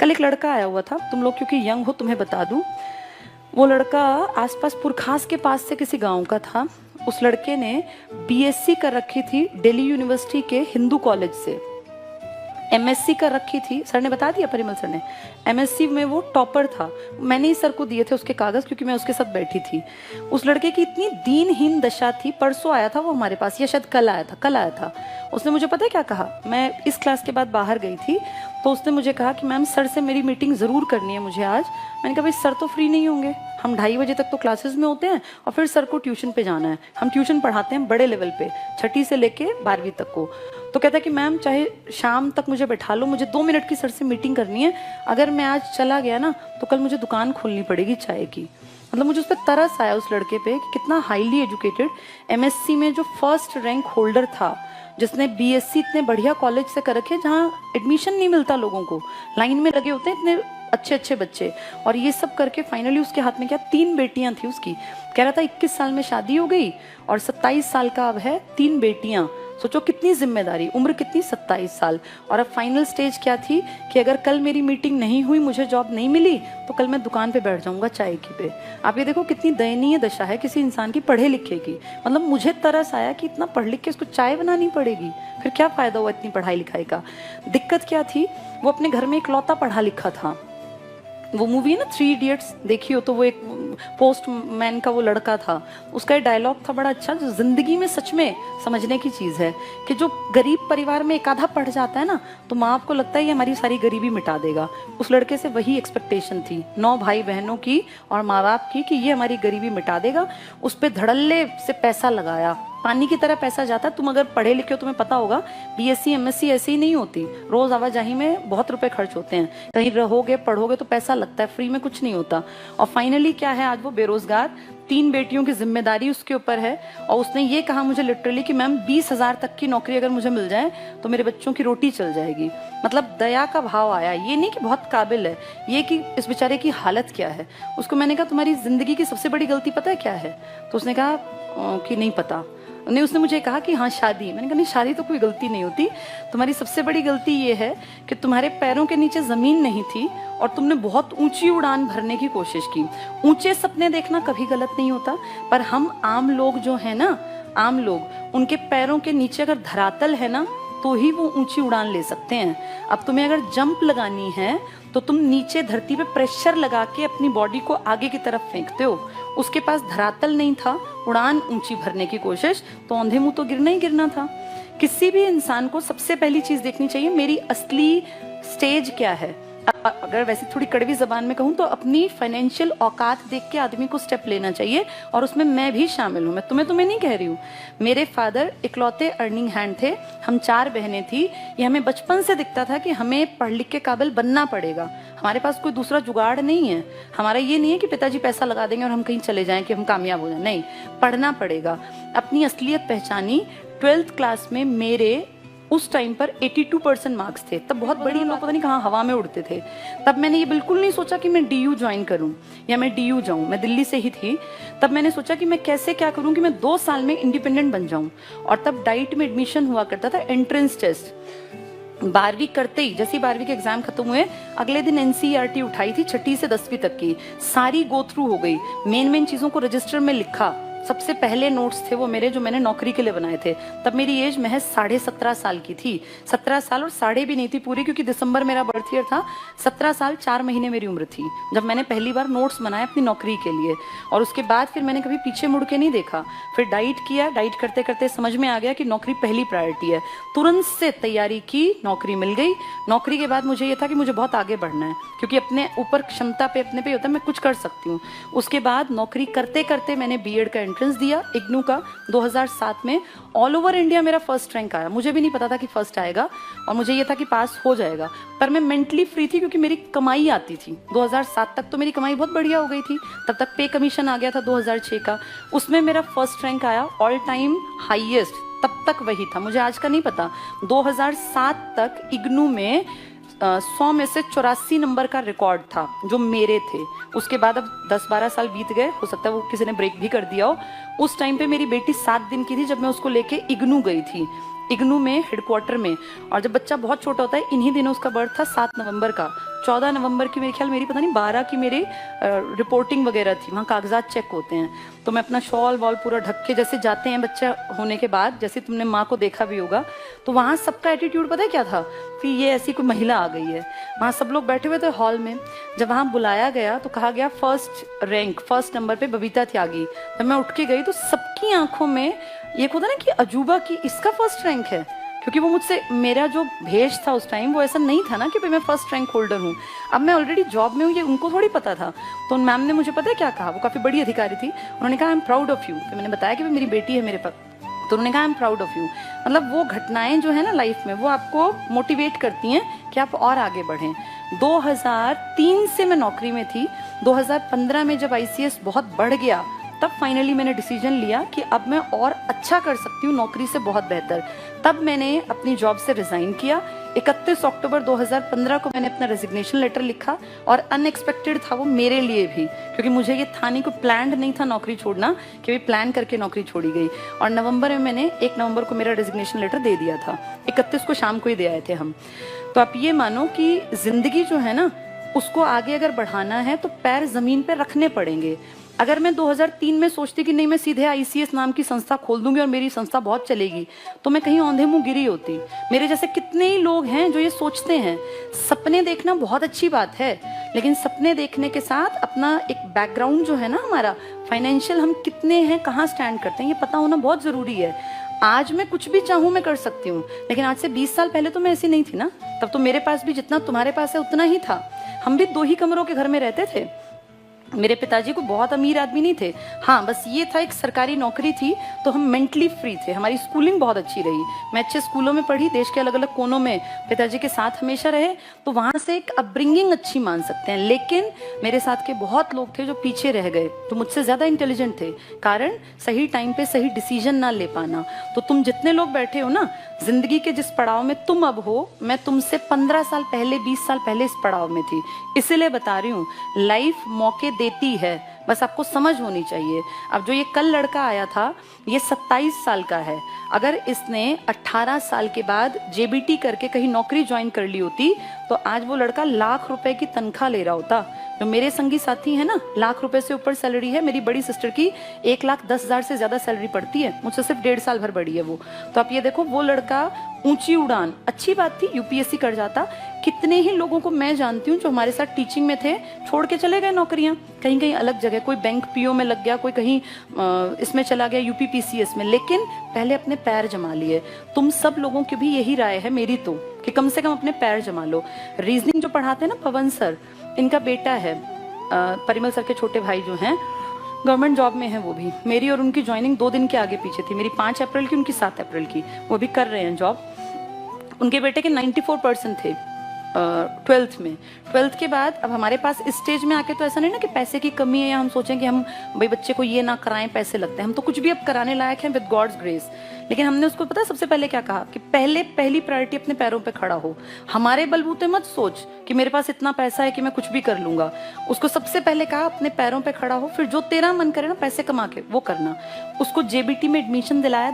कल एक लड़का आया हुआ था, तुम लोग क्योंकि यंग हो तुम्हें बता दूं, वो लड़का आसपास पुरखास के पास से किसी गांव का था। उस लड़के ने बीएससी कर रखी थी दिल्ली यूनिवर्सिटी के हिंदू कॉलेज से, एमएससी कर रखी थी, सर ने बता दिया, परिमल सर ने। एमएससी में वो टॉपर था। मैंने ही सर को दिए थे उसके कागज, क्योंकि मैं उसके साथ बैठी थी। उस लड़के की इतनी दीनहीन दशा थी। परसों आया था वो हमारे पास, या शायद कल आया था। उसने मुझे पता है क्या कहा, मैं इस क्लास के बाद बाहर गई थी, तो उसने मुझे कहा कि मैम सर से मेरी मीटिंग ज़रूर करनी है मुझे आज। मैंने कहा भाई सर तो फ्री नहीं होंगे, हम 2:30 बजे तक तो क्लासेस में होते हैं और फिर सर को ट्यूशन पे जाना है। हम ट्यूशन पढ़ाते हैं बड़े लेवल पे, 6ठी से लेके 12वीं तक को। तो कहता कि मैम चाहे शाम तक मुझे बैठा लो, मुझे 2 मिनट की सर से मीटिंग करनी है। अगर मैं आज चला गया ना तो कल मुझे दुकान खोलनी पड़ेगी चाय की। मतलब मुझे उस पर तरस आया उस लड़के पे कि कितना हाईली एजुकेटेड, एमएससी में जो फर्स्ट रैंक होल्डर था, जिसने बीएससी इतने बढ़िया कॉलेज से कर रखे जहाँ एडमिशन नहीं मिलता लोगों को, लाइन में लगे होते हैं इतने अच्छे अच्छे बच्चे, और ये सब करके फाइनली उसके हाथ में क्या 3 बेटियां थी उसकी। कह रहा था 21 साल में शादी हो गई और 27 साल का अब है, 3 बेटियां। सोचो कितनी जिम्मेदारी, उम्र कितनी, 27 साल। और अब फाइनल स्टेज क्या थी कि अगर कल मेरी मीटिंग नहीं हुई, मुझे जॉब नहीं मिली, तो कल मैं दुकान पे बैठ जाऊंगा चाय की पे। आप ये देखो कितनी दयनीय दशा है किसी इंसान की पढ़े लिखे की। मतलब मुझे तरस आया कि इतना पढ़ लिख के उसको चाय बनानी पड़ेगी, फिर क्या फायदा हुआ इतनी पढ़ाई लिखाई का। दिक्कत क्या थी, वो अपने घर में इकलौता पढ़ा लिखा था। वो मूवी है ना 3 इडियट्स, देखी हो तो, वो एक पोस्टमैन का वो लड़का था, उसका एक डायलॉग था बड़ा अच्छा, जो जिंदगी में सच में समझने की चीज है कि जो गरीब परिवार में एक आधा पढ़ जाता है ना, तो माँ बाप को लगता है ये हमारी सारी गरीबी मिटा देगा। उस लड़के से वही एक्सपेक्टेशन थी 9 भाई बहनों की और माँ बाप की कि ये हमारी गरीबी मिटा देगा। उस पर धड़ल्ले से पैसा लगाया, पानी की तरह पैसा जाता है। तुम अगर पढ़े लिखे हो तुम्हें पता होगा, बीएससी एमएससी ऐसी ही नहीं होती, रोज आवाजाही में बहुत रुपए खर्च होते हैं, कहीं रहोगे पढ़ोगे तो पैसा लगता है, फ्री में कुछ नहीं होता। और फाइनली क्या है, आज वो बेरोजगार, 3 बेटियों की जिम्मेदारी उसके ऊपर है। और उसने ये कहा मुझे लिटरली कि मैम 20,000 तक की नौकरी अगर मुझे मिल जाए तो मेरे बच्चों की रोटी चल जाएगी। मतलब दया का भाव आया, ये नहीं कि बहुत काबिल है, ये कि इस बेचारे की हालत क्या है। उसको मैंने कहा तुम्हारी जिंदगी की सबसे बड़ी गलती पता है क्या है, तो उसने कहा कि नहीं पता। नहीं, उसने मुझे कहा कि हाँ शादी। मैंने कहा नहीं, शादी तो कोई गलती नहीं होती, तुम्हारी सबसे बड़ी गलती ये है कि तुम्हारे पैरों के नीचे जमीन नहीं थी और तुमने बहुत ऊंची उड़ान भरने की कोशिश की। ऊंचे सपने देखना कभी गलत नहीं होता, पर हम आम लोग जो है ना, आम लोग, उनके पैरों के नीचे अगर धरातल है ना तो ही वो ऊंची उड़ान ले सकते हैं। अब तुम्हें अगर जंप लगानी है तो तुम नीचे धरती पे प्रेशर लगा के अपनी बॉडी को आगे की तरफ फेंकते हो। उसके पास धरातल नहीं था, उड़ान ऊंची भरने की कोशिश, तो औंधे मुंह तो गिरना ही गिरना था। किसी भी इंसान को सबसे पहली चीज देखनी चाहिए, मेरी असली स्टेज क्या है। अगर वैसे थोड़ी कड़वी जबान में कहूँ तो अपनी फाइनेंशियल औकात देख के आदमी को स्टेप लेना चाहिए, और उसमें मैं भी शामिल हूँ। मैं तुम्हें नहीं कह रही हूँ। मेरे फादर इकलौते अर्निंग हैंड थे, हम 4 बहनें थी। ये हमें बचपन से दिखता था कि हमें पढ़ लिख के काबिल बनना पड़ेगा, हमारे पास कोई दूसरा जुगाड़ नहीं है। हमारा ये नहीं है कि पिताजी पैसा लगा देंगे और हम कहीं चले जाएं कि हम कामयाब हो जाए, नहीं, पढ़ना पड़ेगा। अपनी असलियत पहचानी 12th क्लास में मेरे उस टाइम पर 82% मार्क्स थे। तब बहुत बड़ी लोग पता नहीं कहाँ हवा में उड़ते थे। तब मैंने ये बिल्कुल नहीं सोचा कि मैं डीयू ज्वाइन करूं या मैं डीयू जाऊं, मैं दिल्ली से ही थी। तब मैंने सोचा कि मैं कैसे क्या करूं कि मैं 2 साल में इंडिपेंडेंट बन जाऊं। और तब डाइट में एडमिशन हुआ करता था, एंट्रेंस टेस्ट। 12वीं करते ही, जैसे 12वीं के एग्जाम खत्म हुए, अगले दिन एनसीईआरटी उठाई थी 6ठी से 10वीं तक की, सारी गो थ्रू हो गई, मेन चीजों को रजिस्टर में लिखा। सबसे पहले नोट्स थे वो मेरे, जो मैंने नौकरी के लिए बनाए थे। तब मेरी एज महज 17.5 साल की थी। 17 साल और साढ़े भी नहीं थी पूरी, क्योंकि दिसंबर मेरा बर्थ ईयर था। 17 साल 4 महीने मेरी उम्र थी जब मैंने पहली बार नोट्स बनाए अपनी नौकरी के लिए। और उसके बाद फिर मैंने कभी पीछे मुड़ के नहीं देखा। फिर डाइट किया, डाइट करते करते समझ में आ गया कि नौकरी पहली प्रायोरिटी है। तुरंत से तैयारी की, नौकरी मिल गई। नौकरी के बाद मुझे ये था कि मुझे बहुत आगे बढ़ना है, क्योंकि अपने ऊपर क्षमता पे अपने पे होता है, मैं कुछ कर सकती हूँ। उसके बाद नौकरी करते करते मैंने बीएड का एंट्रेंस दिया इग्नू का 2007 में। ऑल ओवर इंडिया मेरा फर्स्ट रैंक आया। मुझे भी नहीं पता था कि फर्स्ट आएगा, और मुझे ये था कि पास हो जाएगा, पर मैं मेंटली फ्री थी क्योंकि मेरी कमाई आती थी। 2007 तक तो मेरी कमाई बहुत बढ़िया हो गई थी। तब तक पे कमीशन आ गया था 2006 का, उसमें मेरा फर्स्ट रैंक आया, ऑल टाइम हाईएस्ट। तब तक वही था, मुझे आज का नहीं पता। 2007 तक इग्नू में 100 में से 84 नंबर का रिकॉर्ड था जो मेरे थे। उसके बाद अब 10-12 साल बीत गए, हो सकता है वो किसी ने ब्रेक भी कर दिया हो। उस टाइम पे मेरी बेटी 7 दिन की थी जब मैं उसको लेके इग्नू गई थी। इग्नू में हेडक्वार्टर में। और जब बच्चा बहुत छोटा होता है, इन्हीं दिनों उसका बर्थ था 7 नवंबर का, 14 नवंबर की मेरे ख्याल मेरी पता नहीं 12 की मेरी रिपोर्टिंग वगैरह थी, वहाँ कागजात चेक होते हैं। तो मैं अपना शॉल वॉल पूरा ढक के जैसे जाते हैं बच्चा होने के बाद, जैसे तुमने माँ को देखा भी होगा, तो वहाँ सबका एटीट्यूड पता है क्या था कि ये ऐसी कोई महिला आ गई है। वहाँ सब लोग बैठे हुए थे हॉल में। जब वहाँ बुलाया गया तो कहा गया फर्स्ट नंबर पे बबीता त्यागी। जब मैं उठ के गई तो सबकी आंखों में ये होता ना कि अजूबा की इसका फर्स्ट रैंक है, क्योंकि वो मुझसे, मेरा जो भेष था उस टाइम वो ऐसा नहीं था ना कि भाई मैं फर्स्ट रैंक होल्डर हूँ। अब मैं ऑलरेडी जॉब में हूँ, ये उनको थोड़ी पता था। तो उन मैम ने मुझे पता है क्या कहा, वो काफ़ी बड़ी अधिकारी थी, उन्होंने कहा I am proud of you. फिर मैंने बताया कि मेरी बेटी है मेरे पास, तो उन्होंने कहा I am proud of you. मतलब वो घटनाएं जो है ना लाइफ में, वो आपको मोटिवेट करती हैं कि आप और आगे बढ़ें। 2003 से मैं नौकरी में थी। 2015 में जब ICS बहुत बढ़ गया, तब फाइनली मैंने डिसीजन लिया कि अब मैं और अच्छा कर सकती हूँ नौकरी से बहुत बेहतर। तब मैंने अपनी जॉब से रिजाइन किया। 31 अक्टूबर 2015 को मैंने अपना रेजिग्नेशन लेटर लिखा, और अनएक्सपेक्टेड था वो मेरे लिए भी, क्योंकि मुझे ये था नहीं, कोई प्लान्ड नहीं था नौकरी छोड़ना कि भाई प्लान करके नौकरी छोड़ी गई। और नवंबर में मैंने 1 नवंबर को मेरा रेजिग्नेशन लेटर दे दिया था, 31 को शाम को ही दे आए थे हम। तो आप ये मानो कि जिंदगी जो है ना, उसको आगे अगर बढ़ाना है तो पैर जमीन पे रखने पड़ेंगे। अगर मैं 2003 में सोचती कि नहीं मैं सीधे ICS नाम की संस्था खोल दूंगी और मेरी संस्था बहुत चलेगी, तो मैं कहीं औंधे मुंह गिरी होती। मेरे जैसे कितने ही लोग हैं जो ये सोचते हैं। सपने देखना बहुत अच्छी बात है, लेकिन सपने देखने के साथ अपना एक बैकग्राउंड जो है ना हमारा फाइनेंशियल, हम कितने हैं, कहाँ स्टैंड करते हैं, ये पता होना बहुत जरूरी है। आज मैं कुछ भी चाहूँ मैं कर सकती हूँ, लेकिन आज से 20 साल पहले तो मैं ऐसी नहीं थी ना। तब तो मेरे पास भी जितना तुम्हारे पास है उतना ही था। हम भी 2 ही कमरों के घर में रहते थे। मेरे पिताजी को बहुत अमीर आदमी नहीं थे, हाँ बस ये था एक सरकारी नौकरी थी, तो हम मेंटली फ्री थे। हमारी स्कूलिंग बहुत अच्छी रही, मैं अच्छे स्कूलों में पढ़ी, देश के अलग अलग कोनों में पिताजी के साथ हमेशा रहे, तो वहाँ से एक अपब्रिंगिंग अच्छी मान सकते हैं। लेकिन मेरे साथ के बहुत लोग थे जो पीछे रह गए, तो मुझसे ज़्यादा इंटेलिजेंट थे, कारण सही टाइम पे सही डिसीजन ना ले पाना। तो तुम जितने लोग बैठे हो ना, जिंदगी के जिस पड़ाव में तुम अब हो, मैं तुमसे 15 साल पहले 20 साल पहले इस पड़ाव में थी। इसीलिए बता रही हूँ, लाइफ मौके देती है, बस आपको समझ होनी चाहिए। अब जो ये कल लड़का आया था, ये 27 साल का है। अगर इसने 18 साल के बाद JBT करके कहीं नौकरी ज्वाइन कर ली होती, तो आज वो लड़का लाख रुपए की तनख्वाह ले रहा होता। जो मेरे संगी साथी है ना, लाख रुपए से ऊपर सैलरी है। मेरी बड़ी सिस्टर की 1,10,000 से ज्यादा सैलरी पड़ती है, मुझसे सिर्फ 1.5 साल भर बड़ी है वो। तो आप ये देखो, वो लड़का ऊंची उड़ान, अच्छी बात थी, UPSC कर जाता। कितने ही लोगों को मैं जानती हूँ जो हमारे साथ टीचिंग में थे, छोड़ के चले गए नौकरियां कहीं कहीं अलग जगह, कोई बैंक PO में लग गया, कोई कहीं इसमें चला गया UPPCS में, लेकिन पहले अपने पैर जमा लिए। तुम सब लोगों की भी यही राय है मेरी तो, कि कम से कम अपने पैर जमा लो। रीजनिंग जो पढ़ाते हैं ना पवन सर, इनका बेटा है, परिमल सर के छोटे भाई जो हैं, गवर्नमेंट जॉब में है वो भी। मेरी और उनकी ज्वाइनिंग 2 दिन के आगे पीछे थी, मेरी 5 अप्रैल की, उनकी 7 अप्रैल की। वो भी कर रहे हैं जॉब। उनके बेटे के 94% थे 12th में। 12th के बाद अब हमारे पास इस स्टेज में आके तो ऐसा नहीं ना कि पैसे की कमी है, या हम सोचें कि हम भाई बच्चे को ये ना कराएं, पैसे लगते हैं। हम तो कुछ भी अब कराने लायक हैं विद गॉड्स ग्रेस। लेकिन हमने उसको पता सबसे पहले क्या कहा, कि पहली प्रायोरिटी अपने पैरों पे खड़ा हो। हमारे बलबूते मत सोच कि मेरे पास इतना पैसा है कि मैं कुछ भी कर लूंगा। उसको सबसे पहले कहा अपने पैरों पे खड़ा हो, फिर जो तेरा मन करे ना पैसे कमा के वो करना। उसको JBT में एडमिशन दिलाया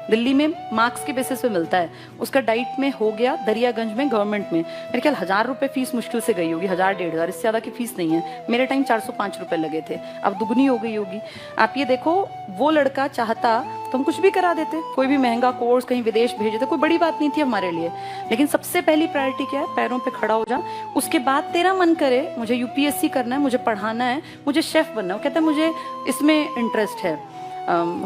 दिल्ली में मार्क्स के बेसिस पे मिलता है। उसका डाइट में हो गया दरियागंज में गवर्नमेंट में। मेरे ख्याल 1,000 रुपए फीस मुश्किल से गई होगी, 1,000-1,500, इससे ज्यादा की फीस नहीं है। मेरे टाइम 405 रुपए लगे थे, अब दुगनी हो गई होगी। आप ये देखो, वो लड़का चाहता तो हम कुछ भी करा देते, कोई भी महंगा कोर्स कहीं विदेश भेज देते, कोई बड़ी बात नहीं थी हमारे लिए। लेकिन सबसे पहली प्रायोरिटी क्या है, पैरों पे खड़ा हो जा। उसके बाद तेरा मन करे मुझे UPSC करना है, मुझे पढ़ाना है, मुझे शेफ बनना है, वो कहता है मुझे इसमें इंटरेस्ट है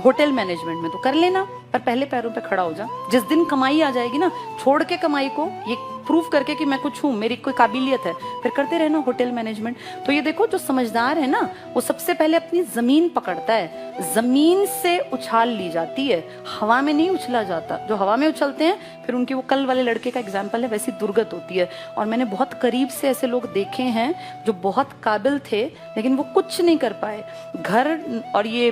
होटल मैनेजमेंट में, तो कर लेना, पर पहले पैरों पे खड़ा हो जा। जिस दिन कमाई आ जाएगी ना, छोड़ के कमाई को, ये प्रूफ करके कि मैं कुछ हूँ, मेरी कोई काबिलियत है, फिर करते रहना होटल मैनेजमेंट। तो ये देखो, जो समझदार है ना, वो सबसे पहले अपनी जमीन पकड़ता है। जमीन से उछाल ली जाती है, हवा में नहीं उछला जाता। जो हवा में उछलते हैं, फिर उनकी, वो कल वाले लड़के का एग्जाम्पल है, वैसी दुर्गत होती है। और मैंने बहुत करीब से ऐसे लोग देखे हैं जो बहुत काबिल थे, लेकिन वो कुछ नहीं कर पाए। घर और ये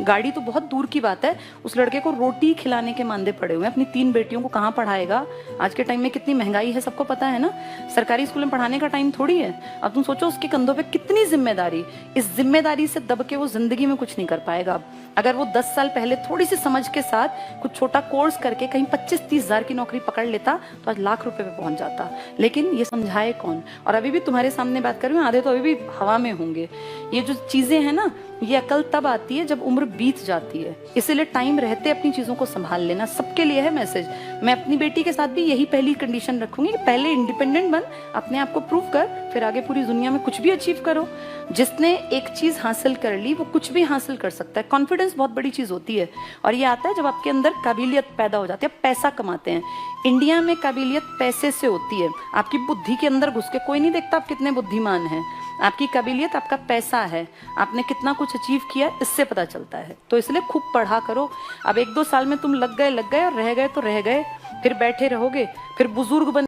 गाड़ी तो बहुत दूर की बात है, उस लड़के को रोटी खिलाने के मांदे पड़े हुए हैं। अपनी 3 बेटियों को कहाँ पढ़ाएगा? आज के टाइम में कितनी महंगाई है, सबको पता है ना। सरकारी स्कूल में पढ़ाने का टाइम थोड़ी है। अब तुम सोचो उसके कंधों पे कितनी जिम्मेदारी। इस जिम्मेदारी से दब के वो जिंदगी में कुछ नहीं कर पाएगा। अगर वो 10 साल पहले थोड़ी सी समझ के साथ कुछ छोटा कोर्स करके कहीं 25-30 हजार की नौकरी पकड़ लेता तो आज लाख रुपए पे पहुंच जाता। लेकिन ये समझाए कौन? और अभी भी तुम्हारे सामने बात कर रही हूँ, आधे तो अभी भी हवा में होंगे। ये जो चीजें हैं ना, ये अकल तब आती है जब उम्र बीत जाती है। इसीलिए टाइम रहते अपनी चीजों को संभाल लेना सबके लिए है मैसेज। मैं अपनी बेटी के साथ भी यही पहली कंडीशन रखूंगी कि पहले इंडिपेंडेंट बन, अपने आप को प्रूव कर, फिर आगे पूरी दुनिया में कुछ भी अचीव करो। जिसने एक चीज हासिल कर ली वो कुछ भी हासिल कर सकता है। कॉन्फिडेंस बहुत बड़ी चीज होती है और ये आता है जब आपके अंदर काबिलियत पैदा हो जाती है, पैसा कमाते हैं। इंडिया में काबिलियत पैसे से होती है। आपकी बुद्धि के अंदर घुस के कोई नहीं देखता आप कितने बुद्धिमान हैं। आपकी काबिलियत आपका पैसा है, आपने कितना कुछ अचीव किया इससे पता चलता है। तो इसलिए खूब पढ़ा करो। अब 1-2 साल में तुम लग गए और रह गए तो रह गए, फिर बैठे रहोगे, फिर बुजुर्ग बन